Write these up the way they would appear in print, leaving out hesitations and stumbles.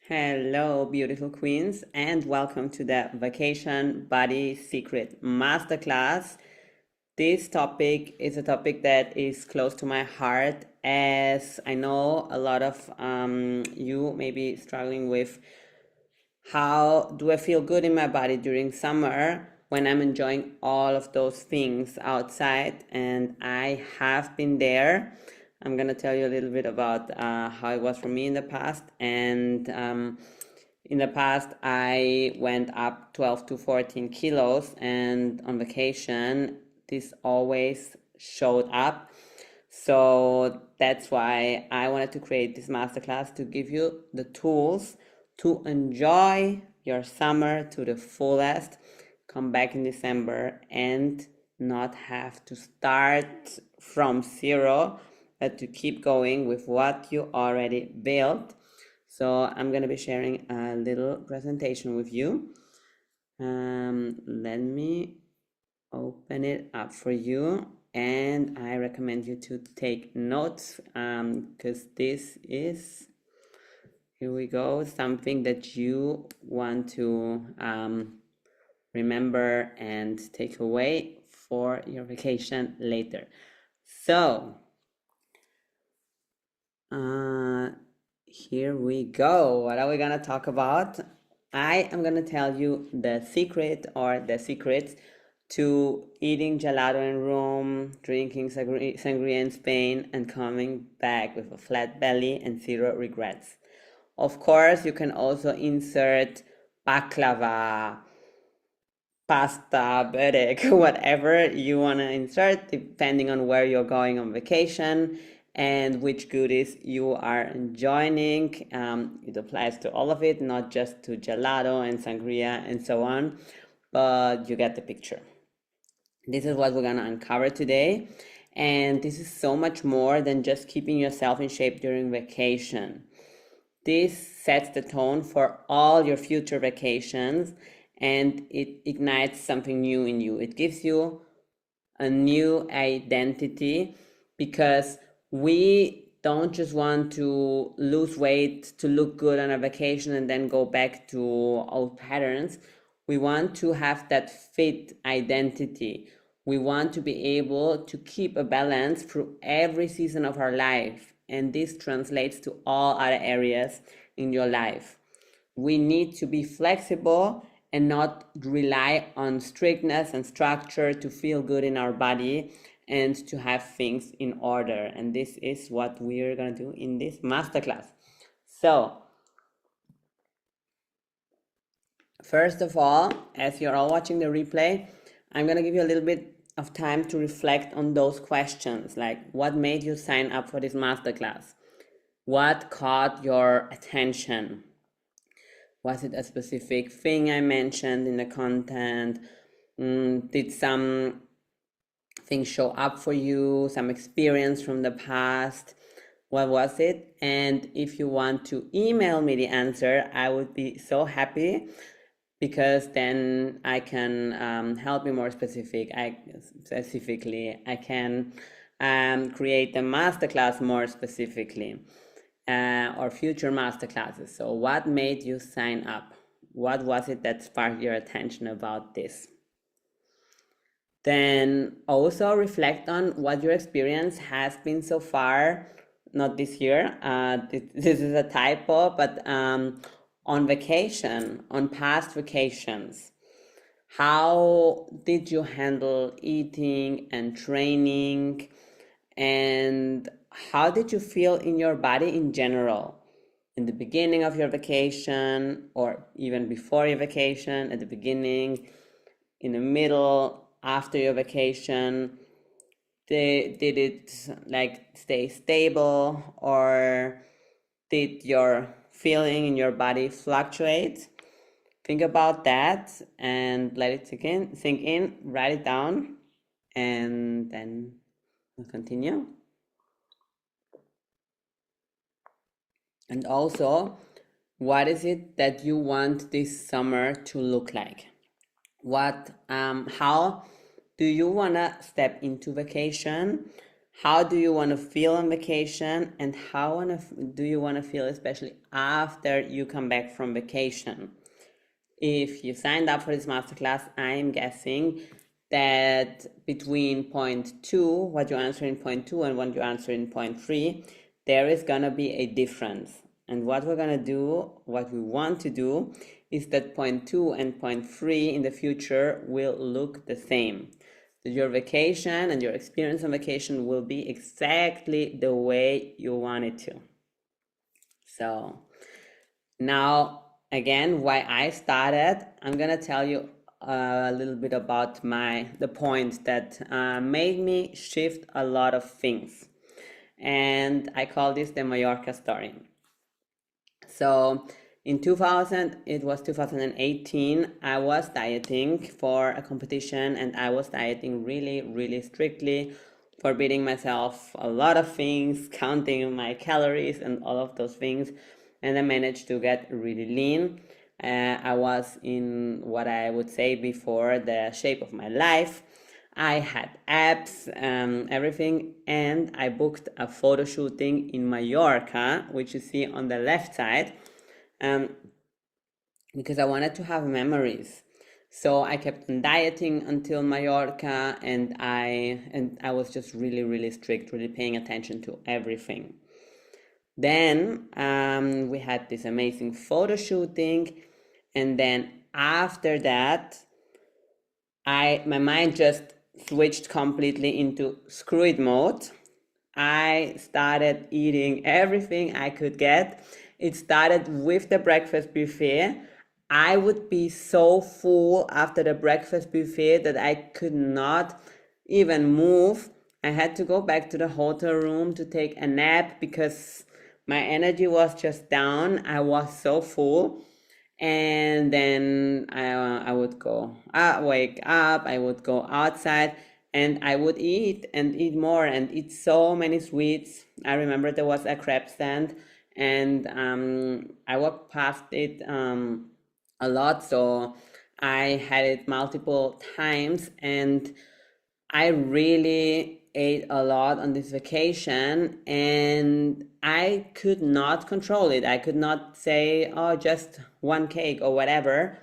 Hello, beautiful queens, and welcome to the Vacation Body Secret Masterclass. This topic is a topic that is close to my heart, as I know a lot of you may be struggling with how do I feel good in my body during summer when I'm enjoying all of those things outside, and I have been there. I'm gonna tell you a little bit about how it was for me in the past. And in the past, I went up 12 to 14 kilos, and on vacation, this always showed up. So that's why I wanted to create this masterclass to give you the tools to enjoy your summer to the fullest, come back in December and not have to start from zero, but to keep going with what you already built. So I'm going to be sharing a little presentation with you. Let me open it up for you, and I recommend you to take notes because this is, here we go, something that you want to remember and take away for your vacation later. So here we go. What are we gonna talk about? I am gonna tell you the secret or the secrets to eating gelato in Rome, drinking sangria in Spain, and coming back with a flat belly and zero regrets. Of course, you can also insert baklava, pasta, börek, whatever you want to insert, depending on where you're going on vacation and which goodies you are enjoying. It applies to all of it, not just to gelato and sangria and so on, but you get the picture. This is what we're going to uncover today. And this is so much more than just keeping yourself in shape during vacation. This sets the tone for all your future vacations, and it ignites something new in you. It gives you a new identity because we don't just want to lose weight to look good on a vacation and then go back to old patterns. We want to have that fit identity. We want to be able to keep a balance through every season of our life. And this translates to all other areas in your life. We need to be flexible and not rely on strictness and structure to feel good in our body and to have things in order. And this is what we're going to do in this masterclass. So, first of all, as you're all watching the replay, I'm going to give you a little bit of time to reflect on those questions, like what made you sign up for this masterclass? What caught your attention? Was it a specific thing I mentioned in the content? Did some things show up for you? Some experience from the past? What was it? And if you want to email me the answer, I would be so happy because then I can help you more specifically. I can create the masterclass more specifically. Or future masterclasses. So what made you sign up? What was it that sparked your attention about this? Then also reflect on what your experience has been so far, not this year, this is a typo, but on vacation, on past vacations. How did you handle eating and training? And how did you feel in your body in general? In the beginning of your vacation, or even before your vacation, at the beginning, in the middle, after your vacation? Did it like stay stable, or did your feeling in your body fluctuate? Think about that and let it sink in, write it down, and then we'll continue. And also, what is it that you want this summer to look like? How do you want to step into vacation? How do you want to feel on vacation, and do you want to feel especially after you come back from vacation? If you signed up for this masterclass, I'm guessing that between point two, what you answer in point two, and what you answer in point three, there is gonna be a difference. And what we're gonna do, what we want to do, is that point two and point three in the future will look the same. That your vacation and your experience on vacation will be exactly the way you want it to. So now, again, why I started, I'm gonna tell you a little bit about the point that made me shift a lot of things, and I call this the Mallorca story. So in 2018, I was dieting for a competition, and I was dieting really, really strictly, forbidding myself a lot of things, counting my calories and all of those things. And I managed to get really lean. I was in what I would say before the shape of my life. I had abs, everything, and I booked a photo shooting in Mallorca, which you see on the left side, because I wanted to have memories. So I kept on dieting until Mallorca, and I was just really, really strict, really paying attention to everything. Then we had this amazing photo shooting, and then after that, my mind just switched completely into screw it mode. I started eating everything I could get. It started with the breakfast buffet. I would be so full after the breakfast buffet that I could not even move. I had to go back to the hotel room to take a nap because my energy was just down. I was so full. And then I would wake up, I would go outside, and I would eat and eat more and eat so many sweets. I remember there was a crepe stand, and I walked past it a lot, so I had it multiple times, and I really ate a lot on this vacation, and I could not control it. I could not say, oh, just one cake or whatever,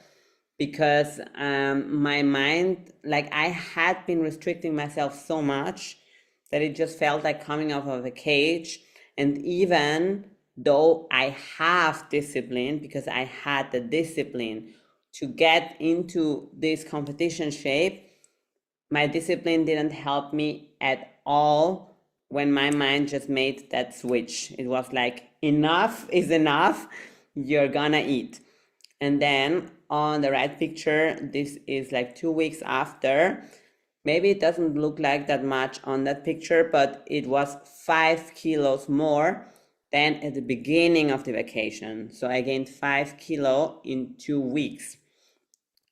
because my mind, like I had been restricting myself so much that it just felt like coming out of a cage. And even though I have discipline, because I had the discipline to get into this competition shape, my discipline didn't help me at all when my mind just made that switch. It was like, enough is enough, you're gonna eat. And then on the right picture, this is like 2 weeks after. Maybe it doesn't look like that much on that picture, but it was 5 kilos more than at the beginning of the vacation. So I gained 5 kilos in 2 weeks.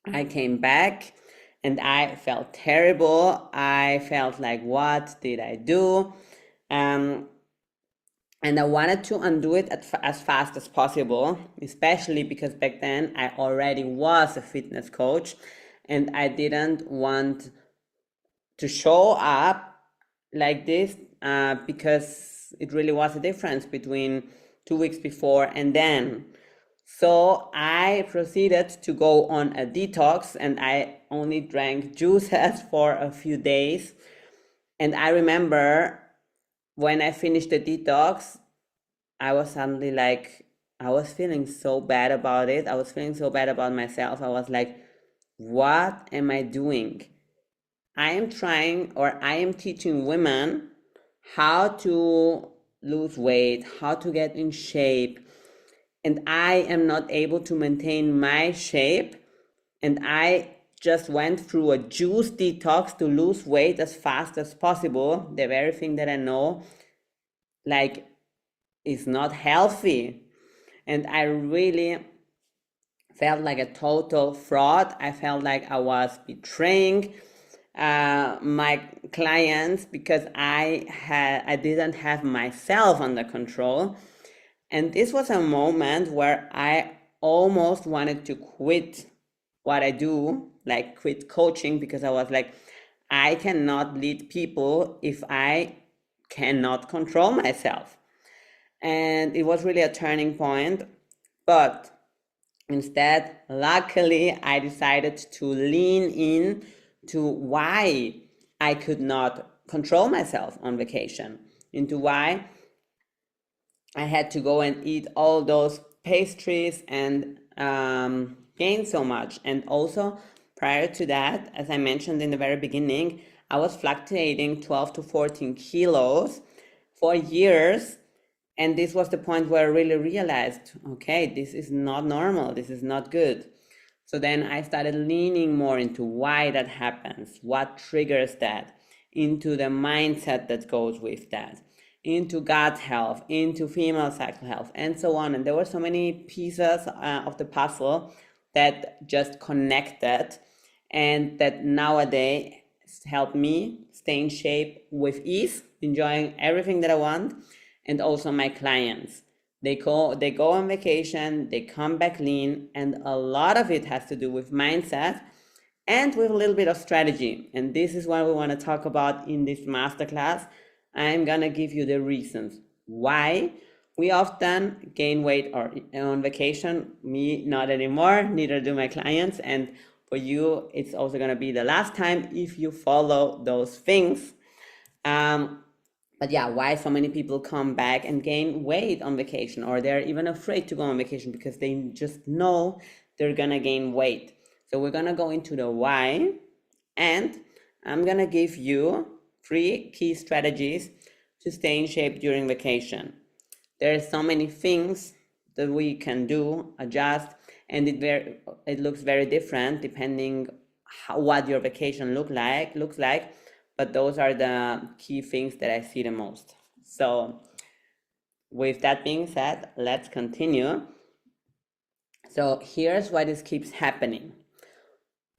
I came back and I felt terrible. I felt like, what did I do? And I wanted to undo it as fast as possible, especially because back then I already was a fitness coach, and I didn't want to show up like this because it really was a difference between 2 weeks before and then. So I proceeded to go on a detox, and I only drank juices for a few days. And I remember when I finished the detox, I was suddenly like, I was feeling so bad about it. I was feeling so bad about myself. I was like, what am I doing? I am teaching women how to lose weight, how to get in shape, and I am not able to maintain my shape. And I just went through a juice detox to lose weight as fast as possible. The very thing that I know, like, is not healthy. And I really felt like a total fraud. I felt like I was betraying my clients because I didn't have myself under control. And this was a moment where I almost wanted to quit what I do, like quit coaching, because I was like, I cannot lead people if I cannot control myself. And it was really a turning point. But instead, luckily, I decided to lean in to why I could not control myself on vacation, into why I had to go and eat all those pastries and gain so much. And also, prior to that, as I mentioned in the very beginning, I was fluctuating 12 to 14 kilos for years. And this was the point where I really realized, okay, this is not normal. This is not good. So then I started leaning more into why that happens, what triggers that, into the mindset that goes with that, into gut health, into female cycle health, and so on. And there were so many pieces of the puzzle that just connected and that nowadays help me stay in shape with ease, enjoying everything that I want, and also my clients. They go on vacation, they come back lean, and a lot of it has to do with mindset and with a little bit of strategy. And this is what we want to talk about in this masterclass. I'm gonna give you the reasons why we often gain weight or on vacation. Me, not anymore, neither do my clients. And for you, it's also gonna be the last time if you follow those things. But yeah, why so many people come back and gain weight on vacation, or they're even afraid to go on vacation because they just know they're gonna gain weight. So we're gonna go into the why, and I'm gonna give you 3 key strategies to stay in shape during vacation. There are so many things that we can do, adjust, and it looks very different depending what your vacation looks like. But those are the key things that I see the most. So with that being said, let's continue. So here's why this keeps happening.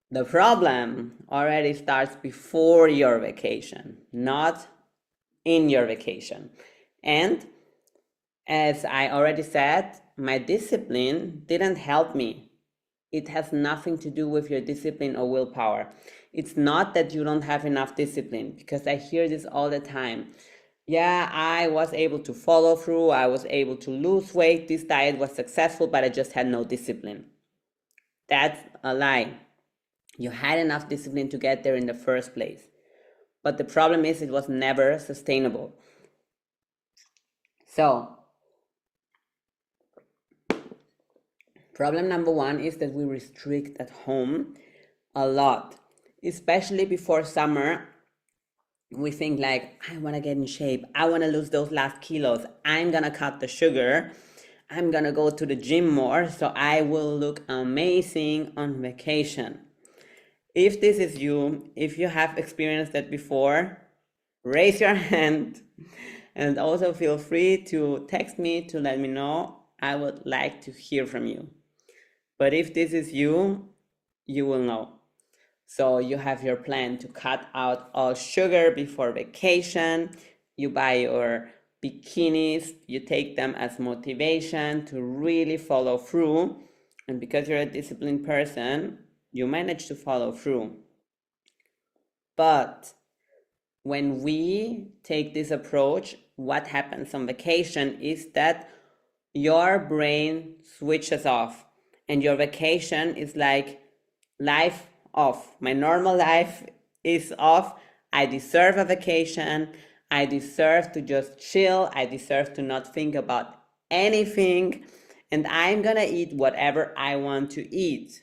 The problem already starts before your vacation, not in your vacation. And as I already said, my discipline didn't help me. It has nothing to do with your discipline or willpower. It's not that you don't have enough discipline, because I hear this all the time. Yeah, I was able to follow through. I was able to lose weight. This diet was successful, but I just had no discipline. That's a lie. You had enough discipline to get there in the first place. But the problem is it was never sustainable. So, problem number 1 is that we restrict at home a lot, especially before summer. We think like, I want to get in shape. I want to lose those last kilos. I'm going to cut the sugar. I'm going to go to the gym more so I will look amazing on vacation. If this is you, if you have experienced that before, raise your hand, and also feel free to text me to let me know. I would like to hear from you. But if this is you, you will know. So you have your plan to cut out all sugar before vacation. You buy your bikinis, you take them as motivation to really follow through. And because you're a disciplined person, you manage to follow through. But when we take this approach, what happens on vacation is that your brain switches off, and your vacation is like life off. My normal life is off. I deserve a vacation. I deserve to just chill. I deserve to not think about anything. And I'm gonna eat whatever I want to eat.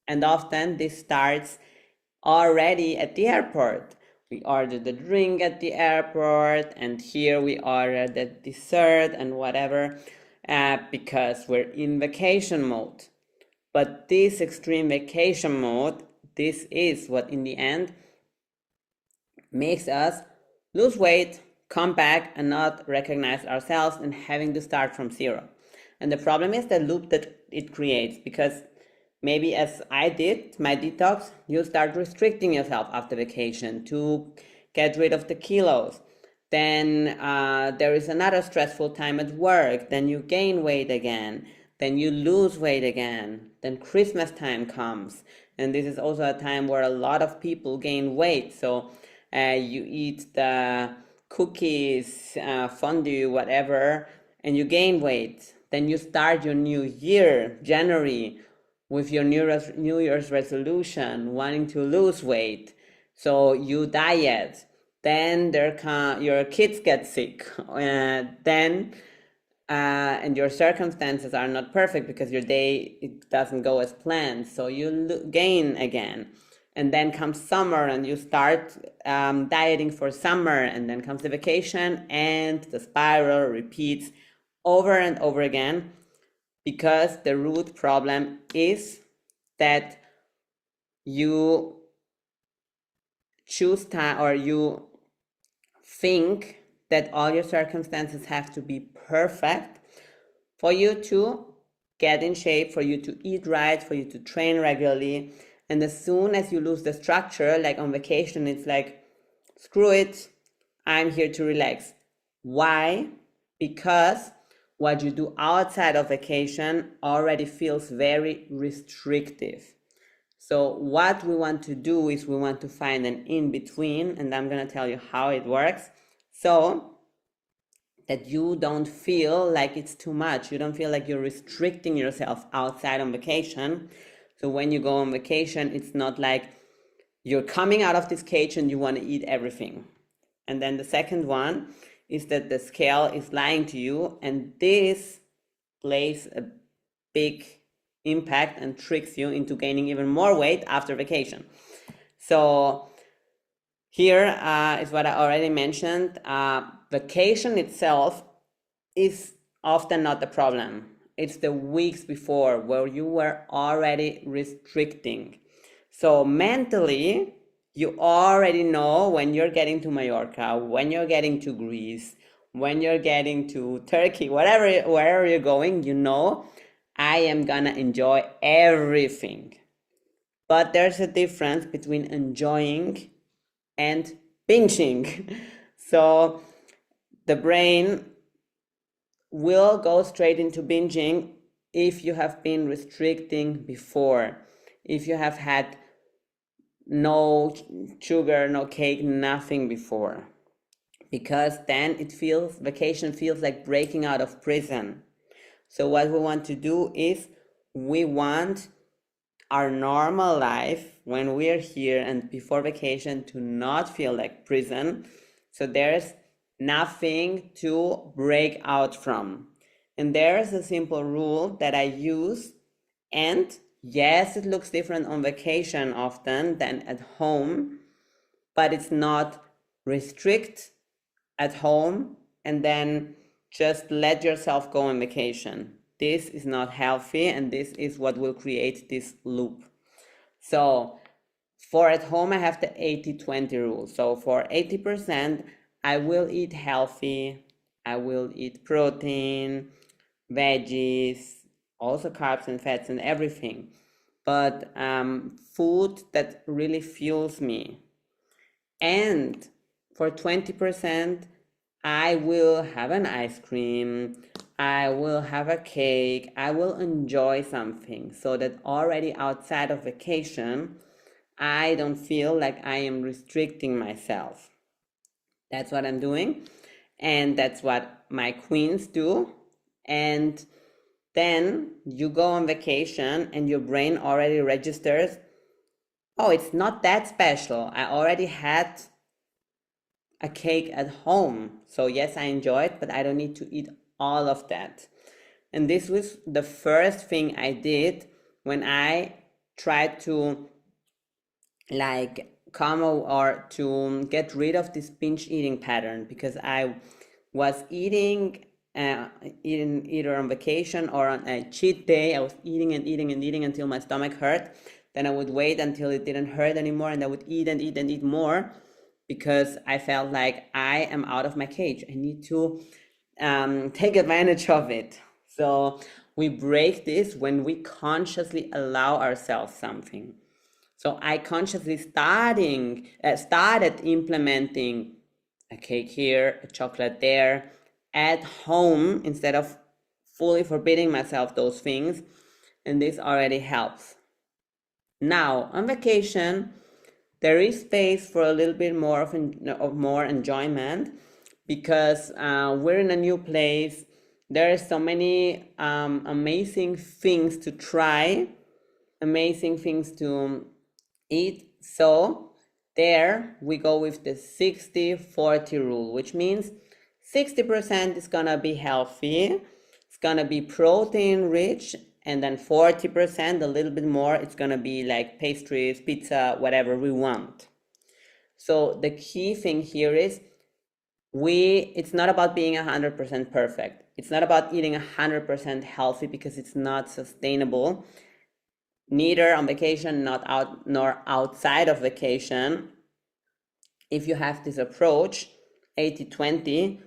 And often this starts already at the airport. We order the drink at the airport, and here we order the dessert and whatever, because we're in vacation mode. But this extreme vacation mode, this is what in the end makes us lose weight, come back, and not recognize ourselves, and having to start from zero. And the problem is the loop that it creates, because maybe as I did my detox, you start restricting yourself after vacation to get rid of the kilos. Then there is another stressful time at work. Then you gain weight again. Then you lose weight again. Then Christmas time comes. And this is also a time where a lot of people gain weight. So you eat the cookies, fondue, whatever, and you gain weight. Then you start your new year, January, with your New Year's resolution, wanting to lose weight. So you diet. Then your kids get sick. And your circumstances are not perfect because your day it doesn't go as planned. So you gain again. And then comes summer and you start dieting for summer, and then comes the vacation and the spiral repeats over and over again, because the root problem is that you choose time, or you think that all your circumstances have to be perfect for you to get in shape, for you to eat right, for you to train regularly. And as soon as you lose the structure, like on vacation, it's like, screw it, I'm here to relax. Why? Because what you do outside of vacation already feels very restrictive. So what we want to do is we want to find an in-between, and I'm going to tell you how it works, so that you don't feel like it's too much. You don't feel like you're restricting yourself outside on vacation. So when you go on vacation, it's not like you're coming out of this cage and you want to eat everything. And then the second one is that the scale is lying to you, and this plays a big impact and tricks you into gaining even more weight after vacation. So here is what I already mentioned. Vacation itself is often not the problem. It's the weeks before where you were already restricting. So mentally, you already know when you're getting to Mallorca, when you're getting to Greece, when you're getting to Turkey, wherever you're going, you know, I am gonna enjoy everything. But there's a difference between enjoying and binging. So the brain will go straight into binging if you have been restricting before, if you have had no sugar, no cake, nothing before, because then vacation feels like breaking out of prison. So what we want to do is we want our normal life when we're here and before vacation to not feel like prison. So there's nothing to break out from. And there's a simple rule that I use, and yes, it looks different on vacation often than at home, but it's not restrict at home and then just let yourself go on vacation. This is not healthy, and this is what will create this loop. So for at home, I have the 80-20 rule. So for 80%, I will eat healthy, I will eat protein, veggies, also carbs and fats and everything, but food that really fuels me. And for 20%, I will have an ice cream, I will have a cake, I will enjoy something, so that already outside of vacation, I don't feel like I am restricting myself. That's what I'm doing, and that's what my queens do. And then you go on vacation and your brain already registers, oh, it's not that special. I already had a cake at home. So yes, I enjoy it, but I don't need to eat all of that. And this was the first thing I did when I tried to come or to get rid of this binge eating pattern, because I was eating either on vacation or on a cheat day. I was eating and eating and eating until my stomach hurt. Then I would wait until it didn't hurt anymore, and I would eat and eat and eat more, because I felt like I am out of my cage. I need to take advantage of it. So we break this when we consciously allow ourselves something. So I consciously started implementing a cake here, a chocolate there, at home, instead of fully forbidding myself those things. And this already helps. Now, on vacation, there is space for a little bit more of more enjoyment. because we're in a new place. There are so many amazing things to try, amazing things to eat. So there we go with the 60-40 rule, which means 60% is gonna be healthy, it's gonna be protein rich, and then 40%, a little bit more, it's gonna be like pastries, pizza, whatever we want. So the key thing here is it's not about being 100% perfect. It's not about eating 100% healthy, because it's not sustainable, neither on vacation, not out nor outside of vacation. If you have this approach, 80-20,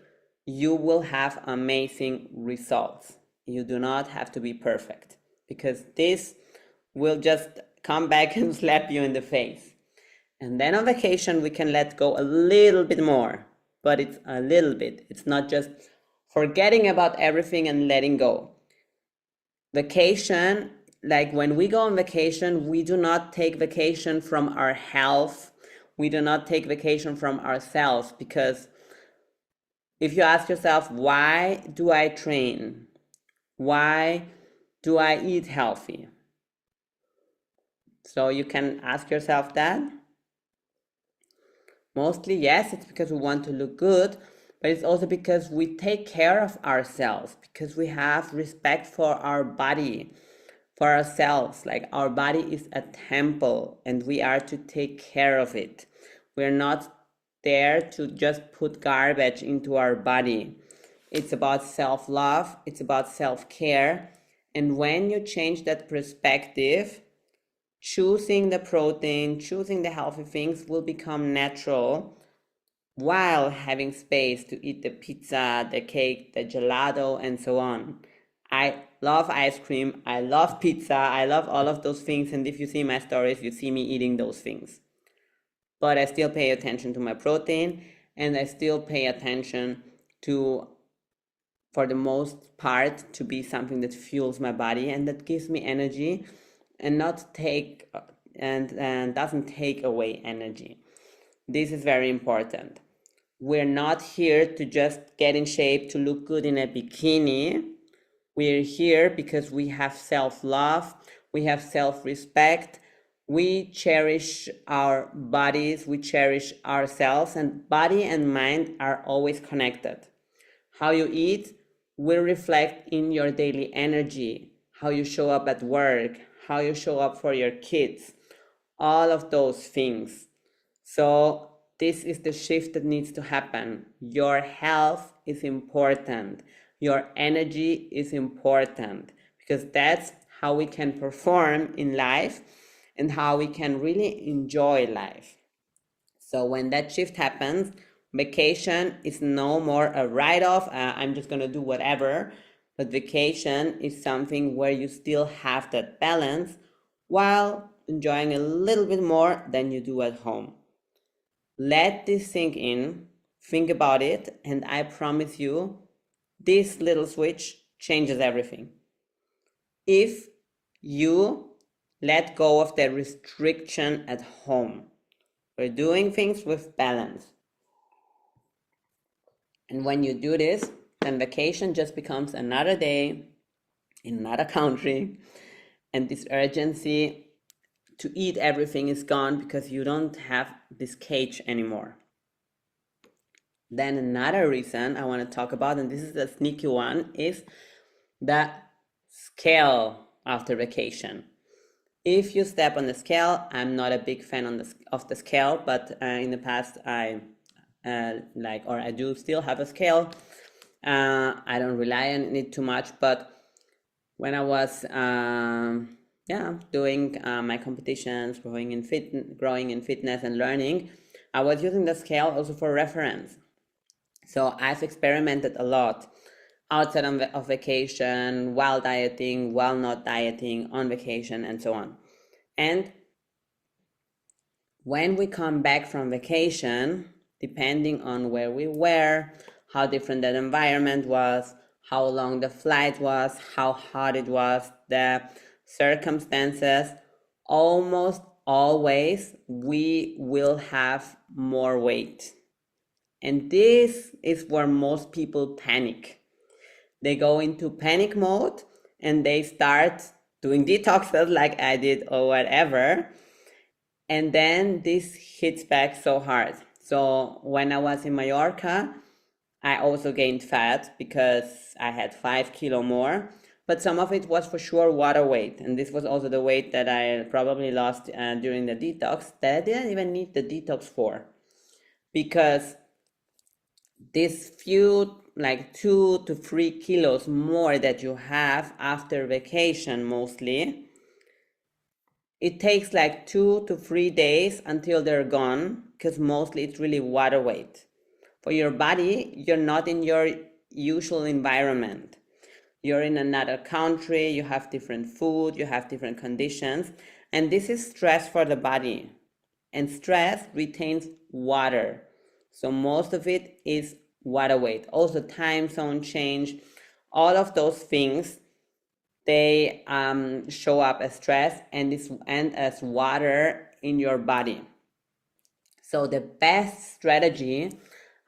you will have amazing results. You do not have to be perfect, because this will just come back and slap you in the face. And then on vacation, we can let go a little bit more, but it's a little bit. It's not just forgetting about everything and letting go. Vacation, like when we go on vacation, we do not take vacation from our health. We do not take vacation from ourselves, because if you ask yourself, why do I train? Why do I eat healthy? So you can ask yourself that. Mostly, yes, it's because we want to look good, but it's also because we take care of ourselves, because we have respect for our body, for ourselves. Like, our body is a temple and we are to take care of it. We're not there to just put garbage into our body. It's about self-love, it's about self-care. And when you change that perspective, choosing the protein, choosing the healthy things will become natural, while having space to eat the pizza, the cake, the gelato, and so on. I love ice cream, I love pizza, I love all of those things, and if you see my stories, you see me eating those things. But I still pay attention to my protein, and I still pay attention to, for the most part, to be something that fuels my body and that gives me energy, and not take and doesn't take away energy. This is very important. We're not here to just get in shape to look good in a bikini. We're here because we have self-love, we have self-respect, we cherish our bodies, we cherish ourselves, and body and mind are always connected. How you eat will reflect in your daily energy, how you show up at work, how you show up for your kids, all of those things. So this is the shift that needs to happen. Your health is important. Your energy is important, because that's how we can perform in life and how we can really enjoy life. So when that shift happens, vacation is no more a write-off. I'm just going to do whatever. But vacation is something where you still have that balance while enjoying a little bit more than you do at home. Let this sink in, think about it, and I promise you, this little switch changes everything. If you let go of the restriction at home, we're doing things with balance. And when you do this, then vacation just becomes another day in another country, and this urgency to eat everything is gone, because you don't have this cage anymore. Then another reason I want to talk about, and this is the sneaky one, is the scale after vacation. If you step on the scale, I'm not a big fan of the scale, but in the past I do still have a scale. I don't rely on it too much, but when I was doing my competitions, growing in fitness and learning, I was using the scale also for reference. So I've experimented a lot outside of vacation, while dieting, while not dieting, on vacation, and so on. And when we come back from vacation, depending on where we were, how different that environment was, how long the flight was, how hot it was, the circumstances, almost always we will have more weight. And this is where most people panic. They go into panic mode and they start doing detoxes like I did or whatever. And then this hits back so hard. So when I was in Mallorca, I also gained fat because I had 5 kilo more. But some of it was for sure water weight. And this was also the weight that I probably lost during the detox that I didn't even need the detox for. Because this few, like 2 to 3 kilos more that you have after vacation mostly, it takes like 2 to 3 days until they're gone, because mostly it's really water weight. For your body, you're not in your usual environment. You're in another country, you have different food, you have different conditions, and this is stress for the body. And stress retains water. So most of it is water weight. Also time zone change, all of those things, they show up as stress and as water in your body. So the best strategy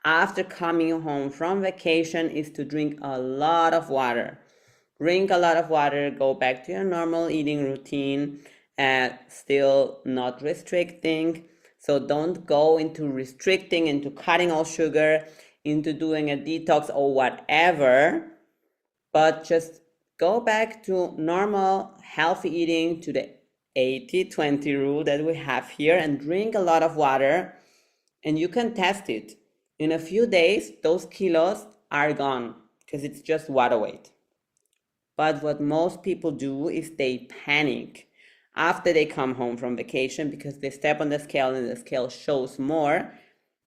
after coming home from vacation is to drink a lot of water. Drink a lot of water, go back to your normal eating routine, still not restricting. So don't go into restricting, into cutting all sugar, into doing a detox or whatever, but just go back to normal healthy eating, to the 80-20 rule that we have here, and drink a lot of water. And you can test it. In a few days, those kilos are gone because it's just water weight. But what most people do is they panic after they come home from vacation because they step on the scale and the scale shows more.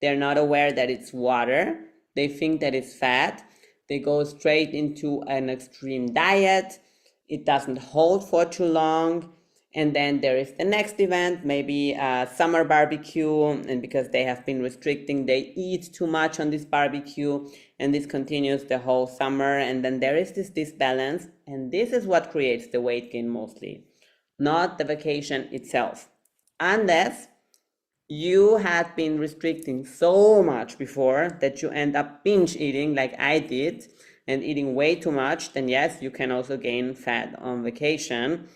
They're not aware that it's water. They think that it's fat. They go straight into an extreme diet. It doesn't hold for too long. And then there is the next event, maybe a summer barbecue. And because they have been restricting, they eat too much on this barbecue. And this continues the whole summer. And then there is this disbalance. And this is what creates the weight gain mostly, not the vacation itself. Unless you had been restricting so much before that you end up binge eating like I did and eating way too much, then yes, you can also gain fat on vacation.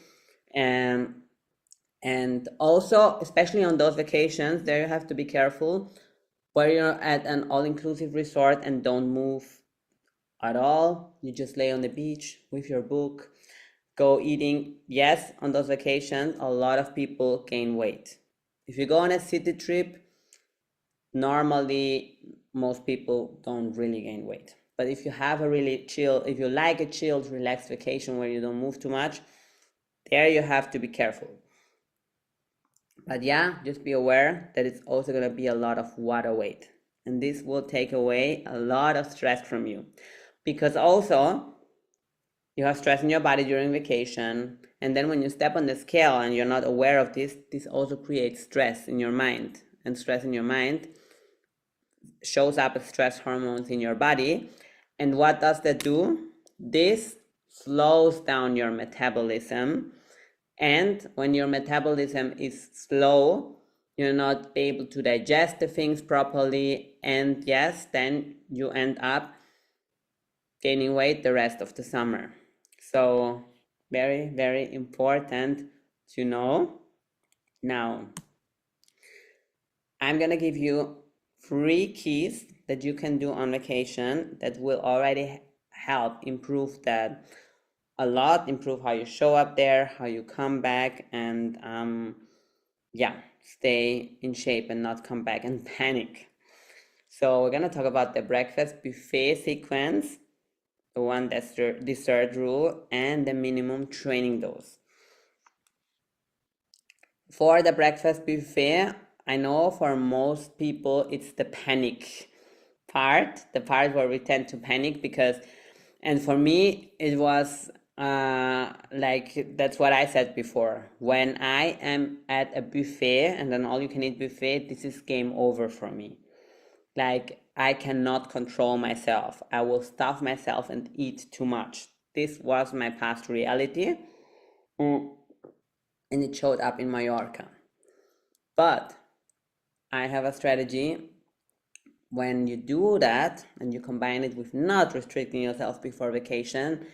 And also, especially on those vacations, there you have to be careful where you're at an all-inclusive resort and don't move at all. You just lay on the beach with your book, go eating. Yes, on those vacations, a lot of people gain weight. If you go on a city trip, normally most people don't really gain weight. But if you have a really chill, if you like a chilled, relaxed vacation where you don't move too much, there you have to be careful. But yeah, just be aware that it's also going to be a lot of water weight. And this will take away a lot of stress from you. Because also, you have stress in your body during vacation. And then when you step on the scale and you're not aware of this, this also creates stress in your mind. And stress in your mind shows up as stress hormones in your body. And what does that do? This slows down your metabolism. And when your metabolism is slow, you're not able to digest the things properly. And yes, then you end up gaining weight the rest of the summer. So very, very important to know. Now, I'm going to give you 3 keys that you can do on vacation that will already help improve that a lot, improve how you show up there, how you come back, and stay in shape and not come back and panic. So we're going to talk about the breakfast buffet sequence, the one that's the dessert rule, and the minimum training dose. For the breakfast buffet, I know for most people it's the panic part, the part where we tend to panic because, and for me, it was like that's what I said before. When I am at a buffet and then all you can eat buffet, this is game over for me. Like I cannot control myself. I will stuff myself and eat too much. This was my past reality. And it showed up in Mallorca. But I have a strategy when you do that and you combine it with not restricting yourself before vacation,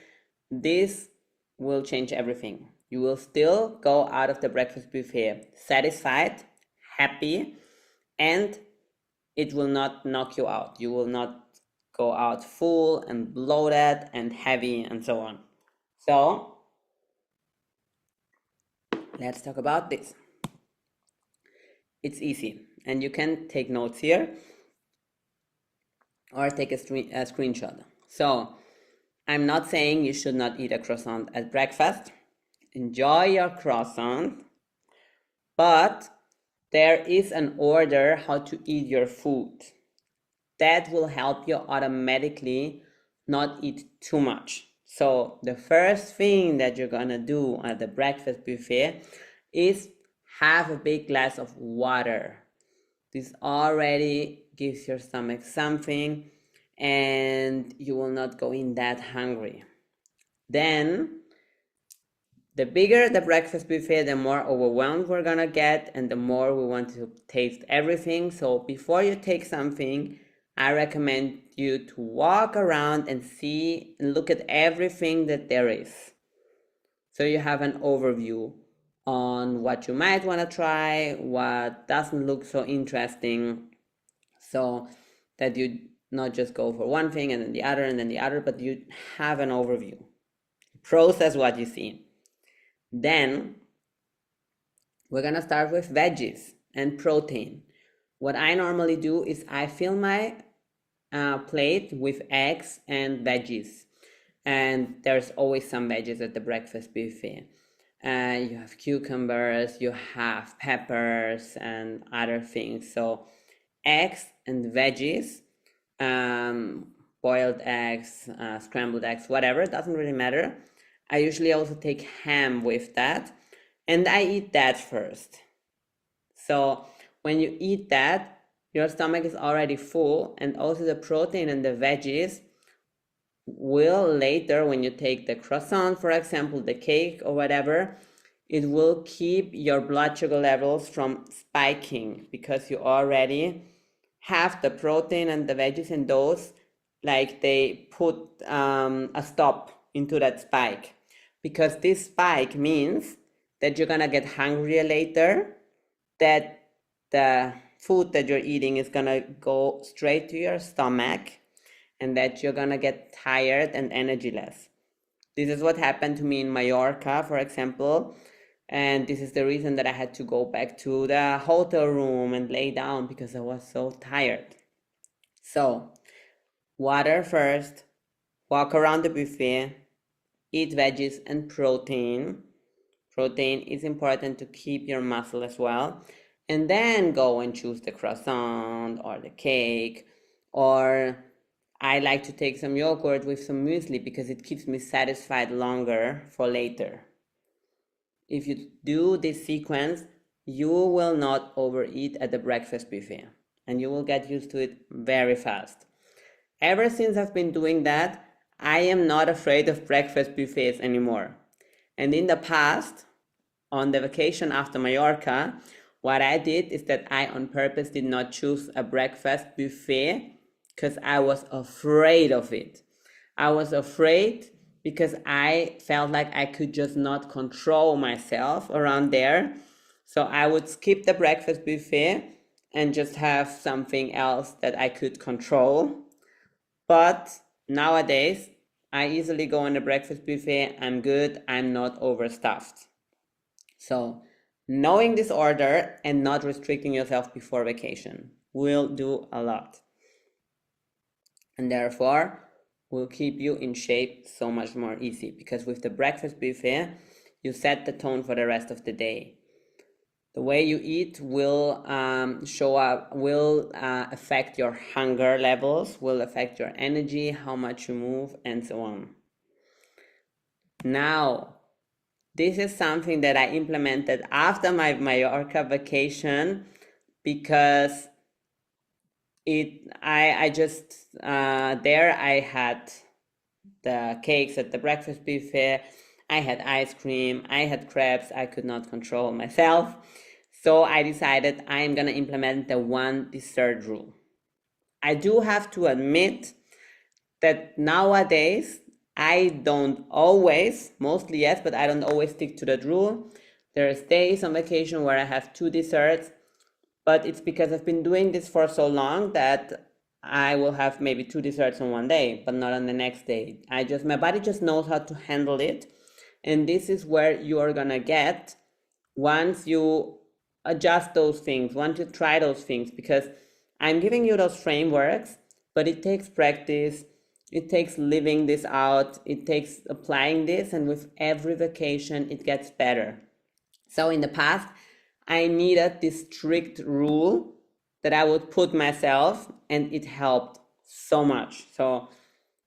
this will change everything. You will still go out of the breakfast buffet satisfied, happy, and it will not knock you out. You will not go out full and bloated and heavy and so on. So let's talk about this. It's easy, and you can take notes here or take a screenshot. So I'm not saying you should not eat a croissant at breakfast. Enjoy your croissant, but there is an order how to eat your food. That will help you automatically not eat too much. So the first thing that you're gonna do at the breakfast buffet is have a big glass of water. This already gives your stomach something and you will not go in that hungry. Then the bigger the breakfast buffet, the more overwhelmed we're gonna get and the more we want to taste everything. So before you take something, I recommend you to walk around and see and look at everything that there is. So you have an overview on what you might want to try, what doesn't look so interesting, so that you not just go for one thing and then the other and then the other, but you have an overview. Process what you see. Then we're gonna start with veggies and protein. What I normally do is I fill my plate with eggs and veggies, and there's always some veggies at the breakfast buffet. You have cucumbers, you have peppers and other things. So eggs and veggies, boiled eggs, scrambled eggs, whatever, it doesn't really matter. I usually also take ham with that, and I eat that first. So when you eat that, your stomach is already full, and also the protein and the veggies will later, when you take the croissant, for example, the cake or whatever, it will keep your blood sugar levels from spiking because you already have the protein and the veggies in those, like they put a stop into that spike. Because this spike means that you're gonna get hungrier later, that the food that you're eating is gonna go straight to your stomach, and that you're gonna get tired and energyless. This is what happened to me in Mallorca, for example, and this is the reason that I had to go back to the hotel room and lay down because I was so tired. So, water first, walk around the buffet, eat veggies and protein. Protein is important to keep your muscle as well. And then go and choose the croissant or the cake. Or I like to take some yogurt with some muesli because it keeps me satisfied longer for later. If you do this sequence, you will not overeat at the breakfast buffet and you will get used to it very fast. Ever since I've been doing that, I am not afraid of breakfast buffets anymore. And in the past, on the vacation after Mallorca, what I did is that I on purpose did not choose a breakfast buffet because I was afraid of it. I was afraid because I felt like I could just not control myself around there. So I would skip the breakfast buffet and just have something else that I could control. But nowadays, I easily go on the breakfast buffet. I'm good. I'm not overstuffed. So knowing this order and not restricting yourself before vacation will do a lot. And therefore, will keep you in shape so much more easy, because with the breakfast buffet, you set the tone for the rest of the day. The way you eat will affect your hunger levels, will affect your energy, how much you move, and so on. Now, this is something that I implemented after my Mallorca vacation because I had the cakes at the breakfast buffet, I had ice cream, I had crepes, I could not control myself. So I decided I'm gonna implement the one dessert rule. I do have to admit that nowadays I don't always, mostly yes, but I don't always stick to that rule. There's days on vacation where I have 2 desserts, but it's because I've been doing this for so long that I will have maybe 2 desserts on one day, but not on the next day. My body just knows how to handle it. And this is where you are gonna get once you adjust those things, once you try those things, because I'm giving you those frameworks, but it takes practice. It takes living this out. It takes applying this, and with every vacation, it gets better. So in the past, I needed this strict rule that I would put myself, and it helped so much. So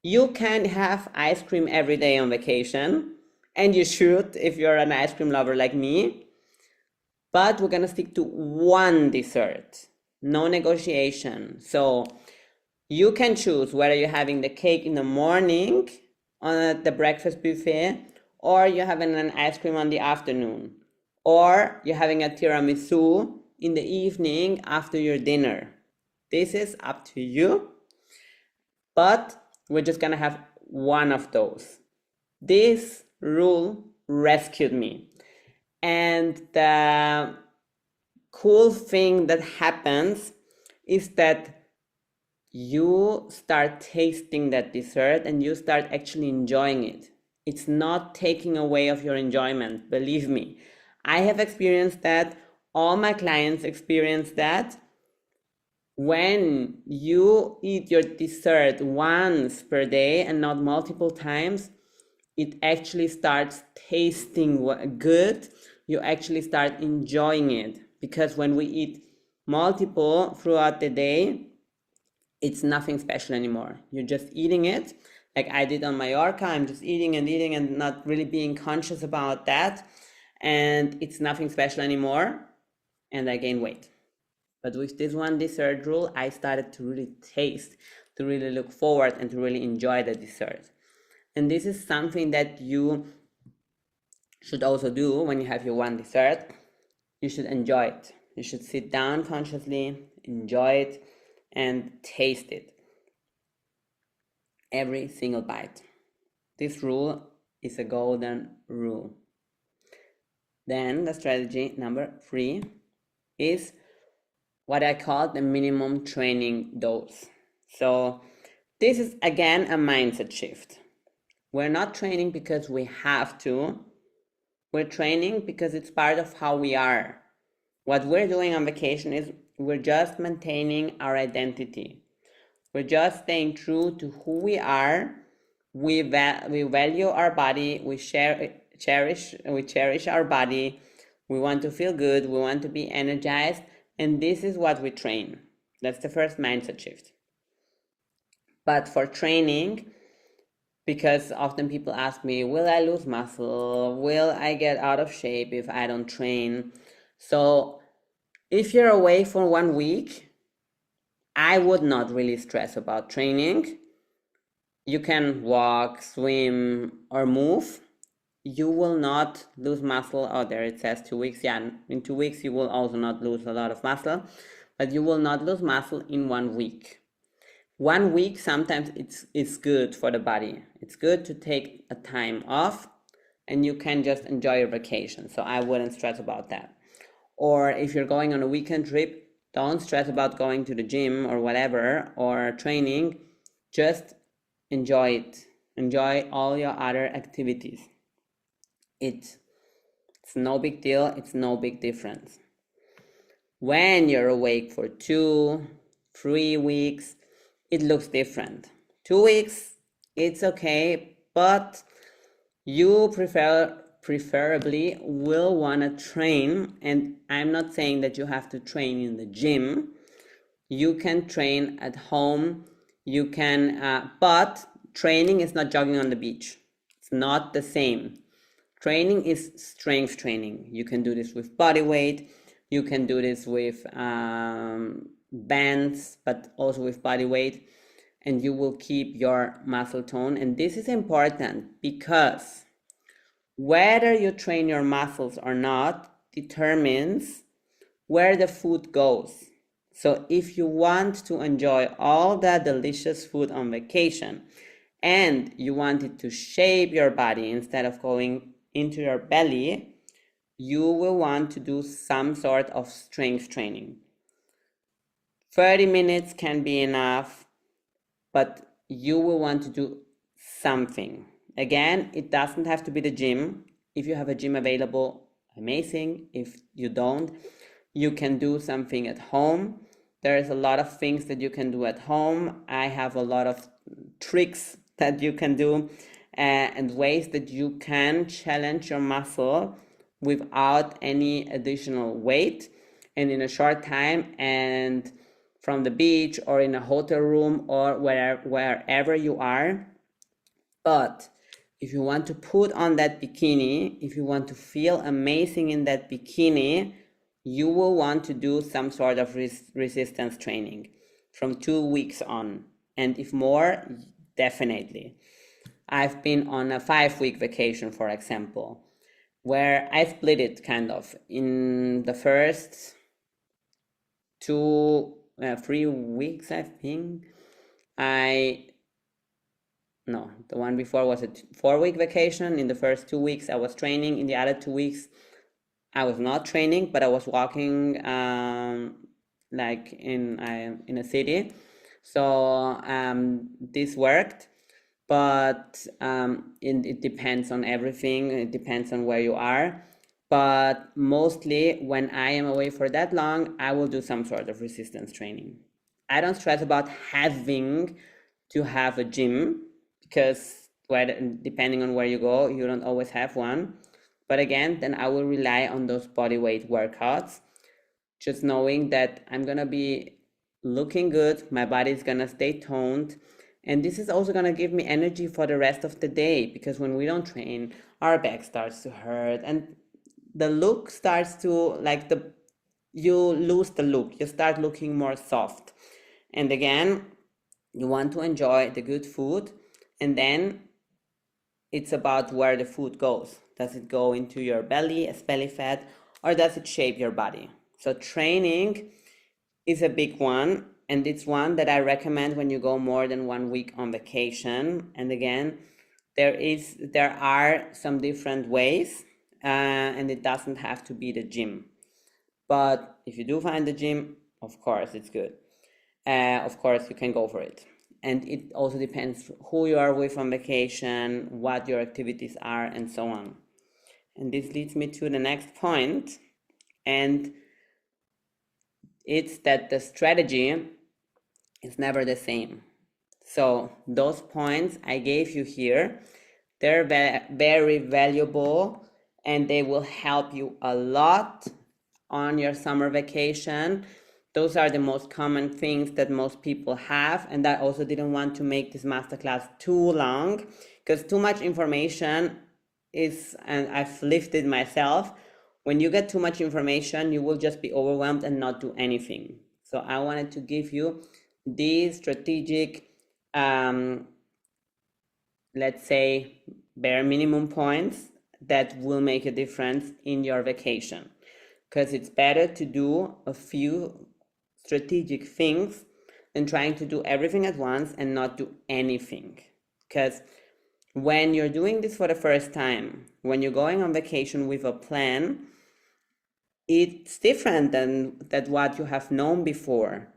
you can have ice cream every day on vacation, and you should if you're an ice cream lover like me, but we're gonna stick to one dessert, no negotiation. So you can choose whether you're having the cake in the morning on the breakfast buffet, or you're having an ice cream on the afternoon, or you're having a tiramisu in the evening after your dinner. This is up to you, but we're just gonna have one of those. This rule rescued me. And the cool thing that happens is that you start tasting that dessert and you start actually enjoying it. It's not taking away of your enjoyment, believe me. I have experienced that. All my clients experience that. When you eat your dessert once per day and not multiple times, it actually starts tasting good. You actually start enjoying it, because when we eat multiple throughout the day, it's nothing special anymore. You're just eating it like I did on Mallorca. I'm just eating and not really being conscious about that, and it's nothing special anymore, and I gain weight. But with this one dessert rule, I started to really taste, to really look forward, and to really enjoy the dessert. And this is something that you should also do when you have your one dessert. You should enjoy it. You should sit down consciously, enjoy it, and taste it. Every single bite. This rule is a golden rule. Then the strategy number 3 is what I call the minimum training dose. So this is again a mindset shift. We're not training because we have to. We're training because it's part of how we are. What we're doing on vacation is we're just maintaining our identity. We're just staying true to who we are. We value our body. We cherish our body. We want to feel good. We want to be energized. And this is what we train. That's the first mindset shift. But for training, because often people ask me, will I lose muscle? Will I get out of shape if I don't train? So if you're away for 1 week, I would not really stress about training. You can walk, swim, or move. You will not lose muscle. Oh, there it says 2 weeks. Yeah, in 2 weeks you will also not lose a lot of muscle, but you will not lose muscle in 1 week. 1 week, sometimes it's good for the body. It's good to take a time off, and you can just enjoy your vacation. So I wouldn't stress about that. Or if you're going on a weekend trip, don't stress about going to the gym or whatever, or training. Just enjoy it. Enjoy all your other activities. It's no big deal. It's no big difference. When you're awake for 2-3 weeks, it looks different. 2 weeks, it's okay, but you preferably will want to train. And I'm not saying that you have to train in the gym. You can train at home. You can, but training is not jogging on the beach. It's not the same. Training is strength training. You can do this with body weight. You can do this with bands, but also with body weight, and you will keep your muscle tone. And this is important because whether you train your muscles or not determines where the food goes. So if you want to enjoy all that delicious food on vacation and you want it to shape your body instead of going into your belly, you will want to do some sort of strength training. 30 minutes can be enough, but you will want to do something. Again, it doesn't have to be the gym. If you have a gym available, amazing. If you don't, you can do something at home. There's a lot of things that you can do at home. I have a lot of tricks that you can do and ways that you can challenge your muscle without any additional weight and in a short time, and from the beach or in a hotel room or wherever you are. But if you want to put on that bikini, if you want to feel amazing in that bikini, you will want to do some sort of resistance training from 2 weeks on. And if more, definitely. I've been on a 5-week vacation, for example, where I split it kind of. In the first 3 weeks, I think, no, the one before was a 4-week vacation. In the first 2 weeks, I was training. In the other 2 weeks, I was not training, but I was walking like in a city. So this worked, but it depends on everything. It depends on where you are. But mostly when I am away for that long, I will do some sort of resistance training. I don't stress about having to have a gym because depending on where you go, you don't always have one. But again, then I will rely on those body weight workouts, just knowing that I'm gonna be looking good, my body's gonna stay toned, and this is also gonna give me energy for the rest of the day, because when we don't train, our back starts to hurt and the look starts to you lose the look, you start looking more soft. And again, you want to enjoy the good food, and then it's about where the food goes. Does it go into your belly as belly fat, or does it shape your body? So training is a big one, and it's one that I recommend when you go more than 1 week on vacation. And again, there are some different ways, and it doesn't have to be the gym. But if you do find the gym, of course, it's good. Of course, you can go for it. And it also depends who you are with on vacation, what your activities are, and so on. And this leads me to the next point, and it's that the strategy is never the same. So those points I gave you here, they're very valuable, and they will help you a lot on your summer vacation. Those are the most common things that most people have, and I also didn't want to make this masterclass too long, because too much information is, and I've lived it myself, when you get too much information, you will just be overwhelmed and not do anything. So I wanted to give you these strategic, let's say, bare minimum points that will make a difference in your vacation. Because it's better to do a few strategic things than trying to do everything at once and not do anything. Because when you're doing this for the first time, when you're going on vacation with a plan, it's different than what you have known before.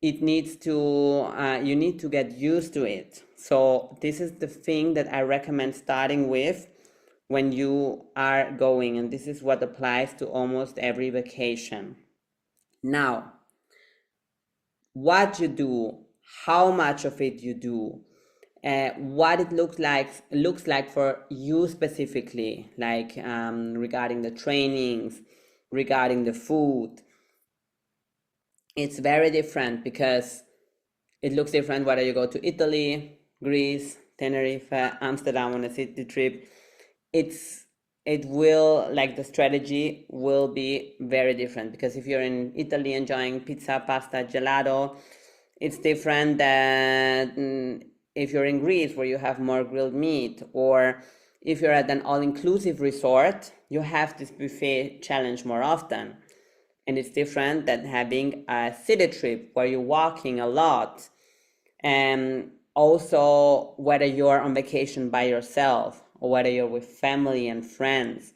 It needs to, you need to get used to it. So this is the thing that I recommend starting with when you are going, and this is what applies to almost every vacation. Now, what you do, how much of it you do, what it looks like for you specifically, like regarding the trainings, regarding the food. It's very different because it looks different whether you go to Italy, Greece, Tenerife, Amsterdam on a city trip. It will, like, the strategy will be very different, because if you're in Italy enjoying pizza, pasta, gelato, it's different than if you're in Greece where you have more grilled meat, or if you're at an all-inclusive resort, you have this buffet challenge more often. And it's different than having a city trip where you're walking a lot. And also, whether you're on vacation by yourself or whether you're with family and friends,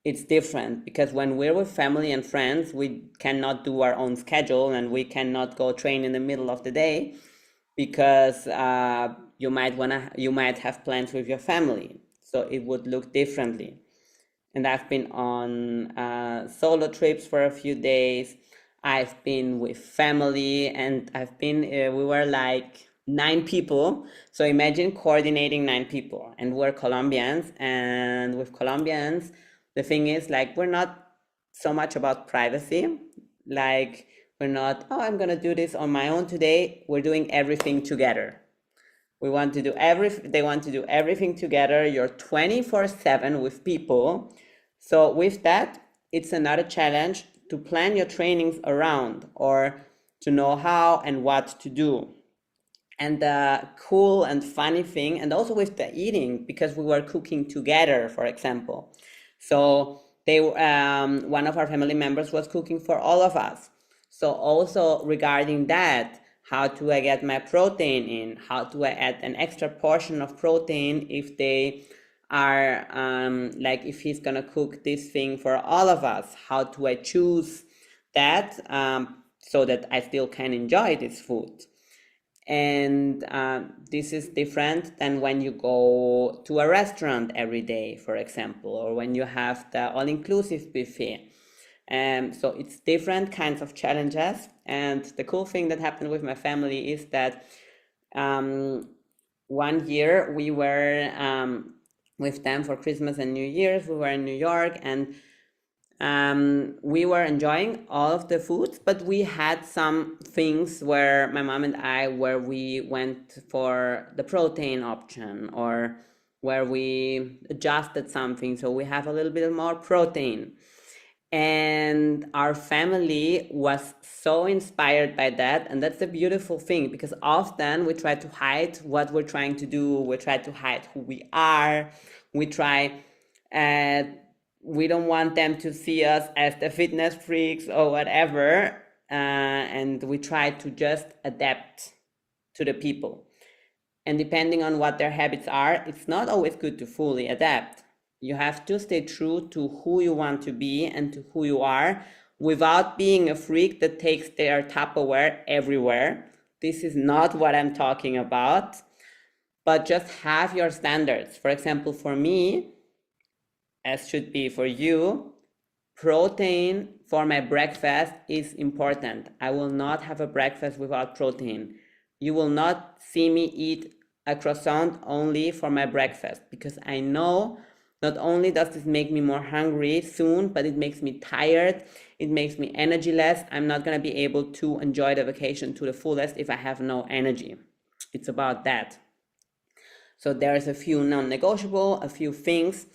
it's different, because when we're with family and friends, we cannot do our own schedule and we cannot go train in the middle of the day, because you might have plans with your family, so it would look differently. And I've been on solo trips for a few days. I've been with family, and we were like 9 people. So imagine coordinating 9 people, and we're Colombians. And with Colombians, the thing is, like, we're not so much about privacy. Like, we're not, oh, I'm gonna do this on my own today. We're doing everything together. They want to do everything together. You're 24/7 with people. So with that, it's another challenge to plan your trainings around, or to know how and what to do. And the cool and funny thing, and also with the eating, because we were cooking together, for example. So one of our family members was cooking for all of us. So also regarding that, how do I get my protein in? How do I add an extra portion of protein if they are like, if he's gonna cook this thing for all of us? How do I choose that so that I still can enjoy this food? And this is different than when you go to a restaurant every day, for example, or when you have the all-inclusive buffet. So it's different kinds of challenges. And the cool thing that happened with my family is that one year we were with them for Christmas and New Year's. We were in New York, and we were enjoying all of the foods, but we had some things where my mom and I, where we went for the protein option, or where we adjusted something so we have a little bit more protein. And our family was so inspired by that. And that's the beautiful thing, because often we try to hide what we're trying to do. We try to hide who we are. We don't want them to see us as the fitness freaks or whatever. And we try to just adapt to the people. And depending on what their habits are, it's not always good to fully adapt. You have to stay true to who you want to be and to who you are, without being a freak that takes their Tupperware everywhere. This is not what I'm talking about. But just have your standards. For example, for me, as should be for you, protein for my breakfast is important. I will not have a breakfast without protein. You will not see me eat a croissant only for my breakfast, because I know not only does this make me more hungry soon, but it makes me tired. It makes me energyless. I'm not going to be able to enjoy the vacation to the fullest if I have no energy. It's about that. So there's a few non-negotiable, a few things.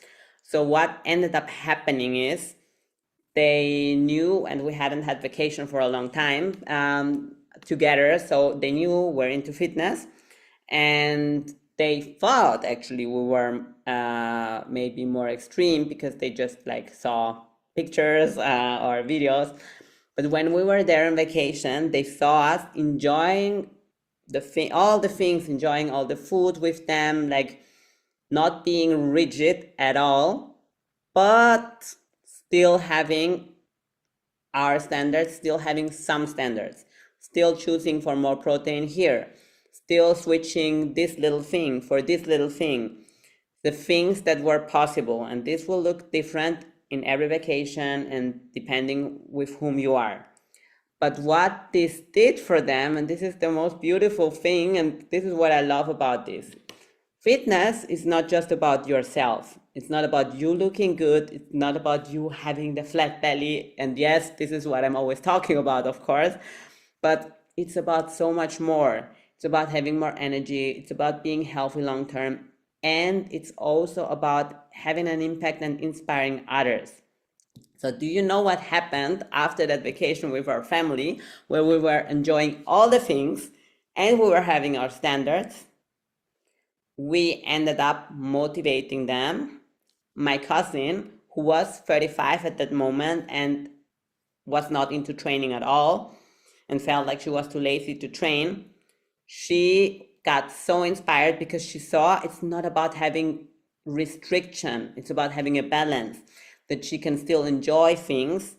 So what ended up happening is, they knew, and we hadn't had vacation for a long time together, so they knew we're into fitness, and they thought actually we were maybe more extreme, because they just like saw pictures or videos. But when we were there on vacation, they saw us enjoying all the things, enjoying all the food with them, like not being rigid at all, but still having our standards, still having some standards, still choosing for more protein here, still switching this little thing for this little thing, the things that were possible. And this will look different in every vacation and depending with whom you are. But what this did for them, and this is the most beautiful thing, and this is what I love about this, fitness is not just about yourself. It's not about you looking good. It's not about you having the flat belly. And yes, this is what I'm always talking about, of course. But it's about so much more. It's about having more energy. It's about being healthy long term. And it's also about having an impact and inspiring others. So do you know what happened after that vacation with our family, where we were enjoying all the things and we were having our standards? We ended up motivating them. My cousin, who was 35 at that moment and was not into training at all and felt like she was too lazy to train, she got so inspired because she saw it's not about having restriction, it's about having a balance, that she can still enjoy things.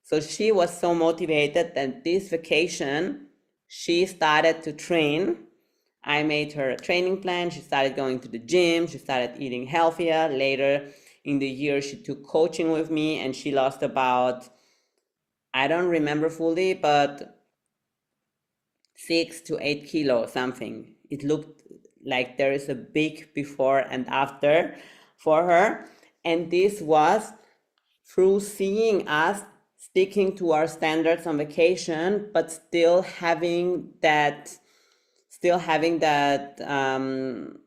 So she was so motivated that this vacation she started to train. I made her a training plan. She started going to the gym. She started eating healthier. Later in the year, she took coaching with me and she lost about, I don't remember fully, but 6 to 8 kilos, something. It looked like there is a big before and after for her. And this was through seeing us sticking to our standards on vacation, but still having that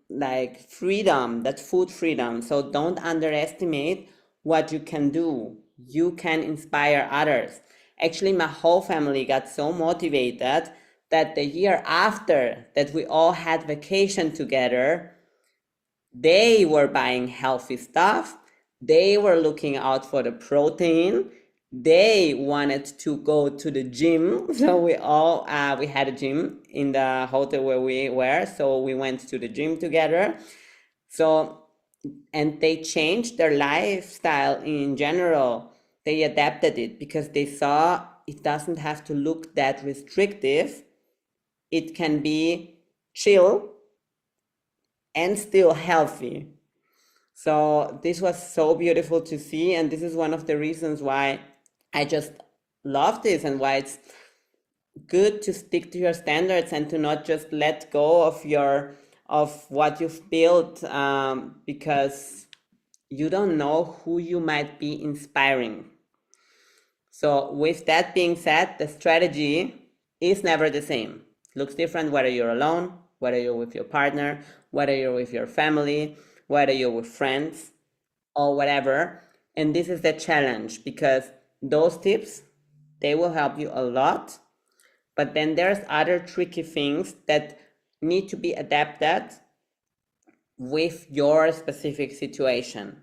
like freedom, that food freedom. So don't underestimate what you can do. You can inspire others. Actually, my whole family got so motivated that the year after that we all had vacation together, they were buying healthy stuff. They were looking out for the protein. They wanted to go to the gym. So we had a gym in the hotel where we were. So we went to the gym together. So, and they changed their lifestyle in general. They adapted it because they saw it doesn't have to look that restrictive. It can be chill and still healthy. So this was so beautiful to see, and this is one of the reasons why I just love this and why it's good to stick to your standards and to not just let go of what you've built, because you don't know who you might be inspiring. So with that being said, the strategy is never the same. It looks different whether you're alone, whether you're with your partner, whether you're with your family, whether you're with friends or whatever. And this is the challenge because those tips, they will help you a lot. But then there's other tricky things that need to be adapted with your specific situation.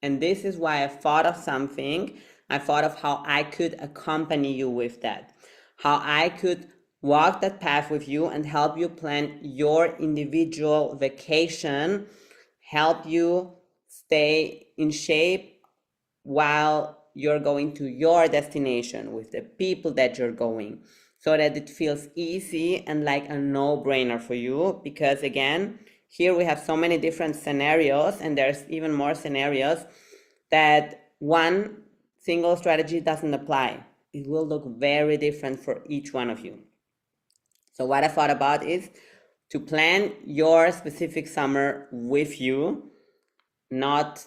And this is why I thought of something. I thought of how I could accompany you with that, how I could walk that path with you and help you plan your individual vacation, help you stay in shape while you're going to your destination with the people that you're going, so that it feels easy and like a no-brainer for you. Because again, here we have so many different scenarios, and there's even more scenarios that one single strategy doesn't apply. It will look very different for each one of you. So what I thought about is to plan your specific summer with you, not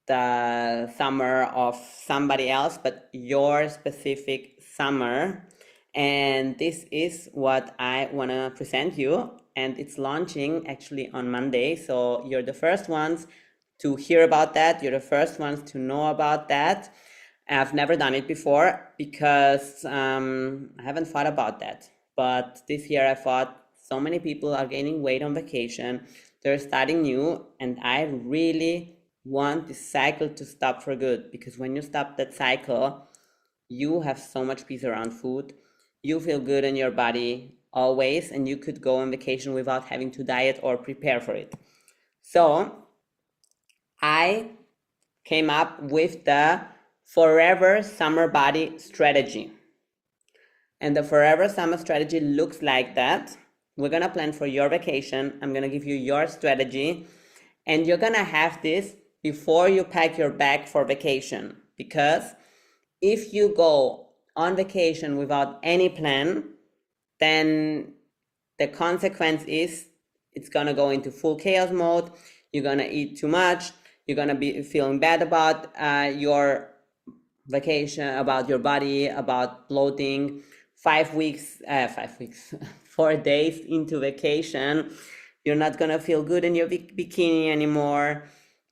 the summer of somebody else, but your specific summer. And this is what I want to present you. And it's launching actually on Monday. So you're the first ones to hear about that. You're the first ones to know about that. I've never done it before because I haven't thought about that. But this year I thought so many people are gaining weight on vacation. They're starting new, and I really want this cycle to stop for good, because when you stop that cycle, you have so much peace around food. You feel good in your body always, and you could go on vacation without having to diet or prepare for it. So I came up with the Forever Summer Body strategy. And the Forever Summer strategy looks like that. We're going to plan for your vacation. I'm going to give you your strategy. And you're going to have this before you pack your bag for vacation. Because if you go on vacation without any plan, then the consequence is it's going to go into full chaos mode. You're going to eat too much. You're going to be feeling bad about your vacation, about your body, about bloating. 4 days into vacation, you're not going to feel good in your bikini anymore.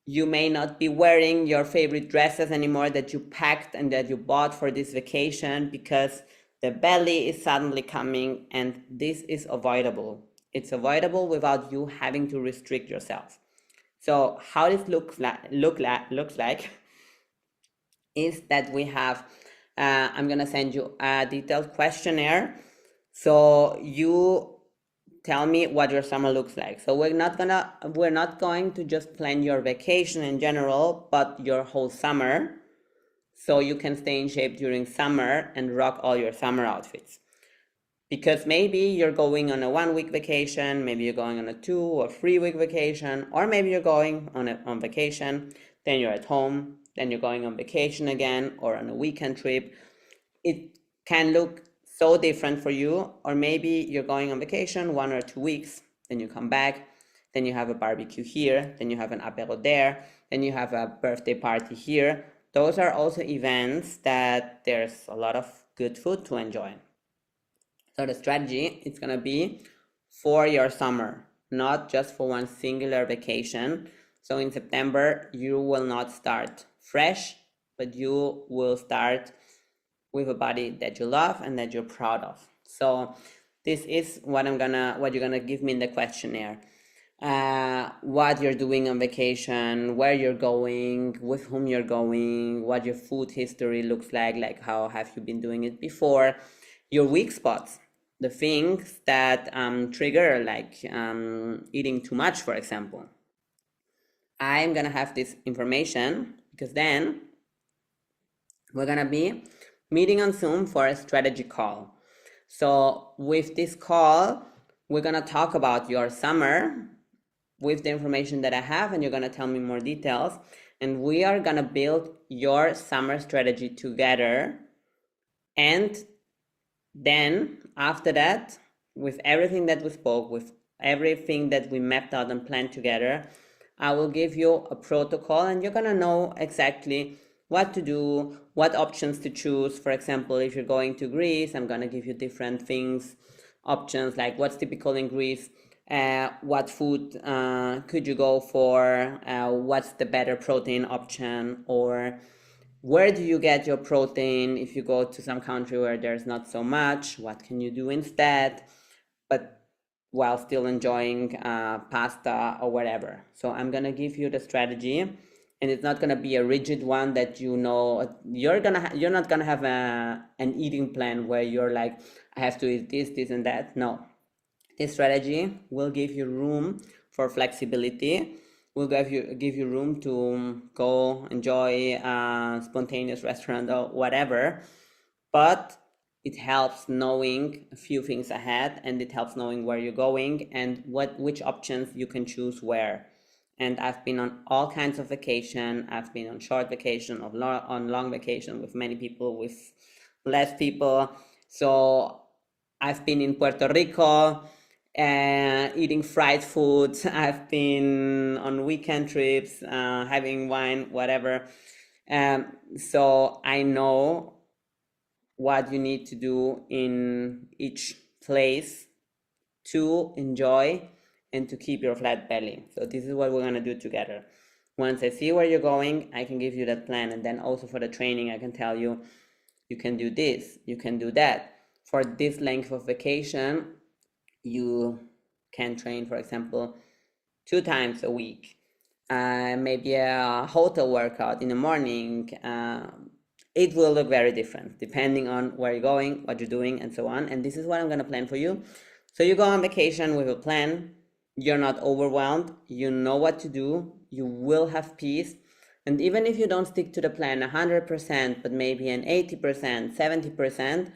You may not be wearing your favorite dresses anymore that you packed and that you bought for this vacation, because the belly is suddenly coming, and this is avoidable. It's avoidable without you having to restrict yourself. So how this looks like is that we have I'm gonna send you a detailed questionnaire. So you tell me what your summer looks like. So we're not going to just plan your vacation in general, but your whole summer, so you can stay in shape during summer and rock all your summer outfits. Because maybe you're going on a 1 week vacation, maybe you're going on a 2 or 3 week vacation, or maybe you're going on vacation, then you're at home, then you're going on vacation again, or on a weekend trip. It can look so different for you, or maybe you're going on vacation 1 or 2 weeks, then you come back, then you have a barbecue here, then you have an apéro there, then you have a birthday party here. Those are also events that there's a lot of good food to enjoy. So the strategy is gonna be for your summer, not just for one singular vacation. So in September, you will not start fresh, but you will start with a body that you love and that you're proud of. So this is what you're gonna give me in the questionnaire. What you're doing on vacation, where you're going, with whom you're going, what your food history looks like how have you been doing it before, your weak spots, the things that trigger, like eating too much, for example. I'm gonna have this information because then we're gonna be meeting on Zoom for a strategy call. So with this call, we're gonna talk about your summer with the information that I have, and you're gonna tell me more details. And we are gonna build your summer strategy together. And then after that, with everything that we spoke, with everything that we mapped out and planned together, I will give you a protocol, and you're gonna know exactly what to do, what options to choose. For example, if you're going to Greece, I'm gonna give you different things, options like what's typical in Greece, what food could you go for, what's the better protein option, or where do you get your protein if you go to some country where there's not so much, what can you do instead, but while still enjoying pasta or whatever. So I'm gonna give you the strategy, and it's not gonna be a rigid one that you're not gonna have an eating plan where you're like, I have to eat this and that. No, this strategy will give you room for flexibility, will give you room to go enjoy a spontaneous restaurant or whatever, but it helps knowing a few things ahead, and it helps knowing where you're going and which options you can choose where. And I've been on all kinds of vacation. I've been on short vacation, on long vacation, with many people, with less people. So I've been in Puerto Rico eating fried food. I've been on weekend trips, having wine, whatever. So I know what you need to do in each place to enjoy and to keep your flat belly. So this is what we're gonna do together. Once I see where you're going, I can give you that plan. And then also for the training, I can tell you, you can do this, you can do that. For this length of vacation, you can train, for example, 2 times a week. Maybe a hotel workout in the morning. It will look very different depending on where you're going, what you're doing, and so on. And this is what I'm gonna plan for you. So you go on vacation with a plan, you're not overwhelmed, you know what to do, you will have peace. And even if you don't stick to the plan 100%, but maybe an 80%, 70%,